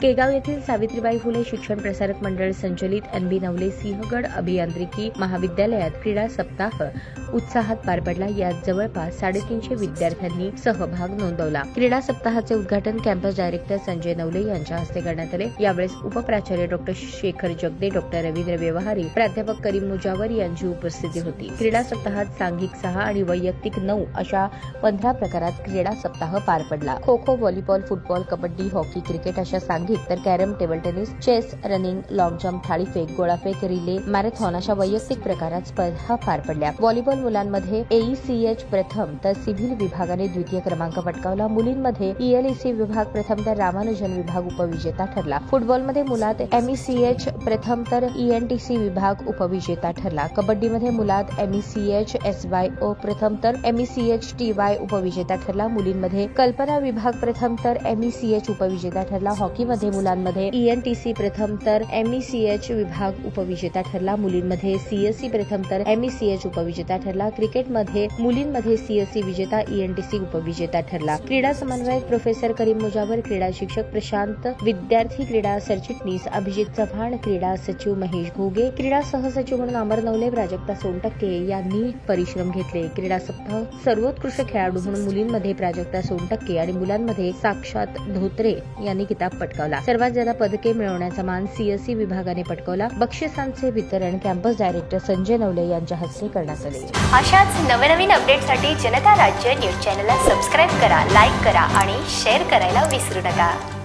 केगाव येथील सावित्रीबाई फुले शिक्षण प्रसारक मंडळ संचलित NB नवले सिंहगड अभियांत्रिकी महाविद्यालयात क्रीडा सप्ताह उत्साहात पार पडला। यात जवळपास 350 विद्यार्थ्यांनी सहभाग नोंदवला। क्रीडा सप्ताहाचे उद्घाटन कॅम्पस डायरेक्टर संजय नवले यांच्या हस्ते करण्यात आले। यावेळेस उपप्राचार्य डॉ. शेखर जगदे, डॉ. रवींद्र व्यवहारी, प्राध्यापक करीम मुजावर यांची उपस्थिती होती। क्रीडा सप्ताहात सांघिक 6 आणि वैयक्तिक 9 अशा 15 प्रकारात क्रीडा सप्ताह पार पडला। Kho kho, volleyball, football, kabaddi, hockey, cricket अशा सांघिक तर carrom, table tennis, chess, running, long jump, थाळीफेक, गोळाफेक, रिले, मॅरेथॉन अशा वैयक्तिक प्रकारात स्पर्धा पार पडल्या। व्हॉलीबॉल मुलांमध्ये AECH प्रथम तर सिव्हिल विभागाने द्वितीय क्रमांक पटकावला। मुलींमध्ये ELEC विभाग प्रथम तर रामानुजन विभाग उपविजेता ठरला। फुटबॉलमध्ये मुलात MECH प्रथम तर ENTC विभाग उपविजेता ठरला। कबड्डीमध्ये मुलात MECH SYO प्रथम तर MECH TY उपविजेता ठरला। मुलींमध्ये कल्पना विभाग प्रथम तर MECH उपविजेता ठरला। हॉकीमध्ये मुलांमध्ये ENTC प्रथम तर MECH विभाग उपविजेता ठरला। मुलींमध्ये CSC प्रथम तर MECH उपविजेता ठरला। क्रिकेटमध्ये मुलींमध्ये CSC विजेता, ENTC उपविजेता ठरला। क्रीडा समन्वयक प्रोफेसर करीम मुजावर, क्रीडा शिक्षक प्रशांत, विद्यार्थी क्रीडा सरचिटणीस अभिजित चव्हाण, क्रीडा सचिव महेश घोगे, क्रीडा सहसचिव म्हणून अमर नवले, प्राजक्ता सोनटक्के यांनी परिश्रम घेतले। क्रीडा सप्ताह सर्वोत्कृष्ट खेळाडू म्हणून मुलींमध्ये प्राजक्ता सोनटक्के आणि मुलांमध्ये साक्षात धोत्रे यांनी किताब पटकावला। सर्वात जास्त पदके मिळवण्याचा मान CSC विभागाने पटकावला। बक्षिसांचे वितरण कॅम्पस डायरेक्टर संजय नवले यांच्या हस्ते करण्यात आले। अशाच नवनवीन अपडेटसाठी जनता राज्य न्यूज चॅनलला सबस्क्राईब करा, लाईक करा आणि शेअर करायला विसरू नका।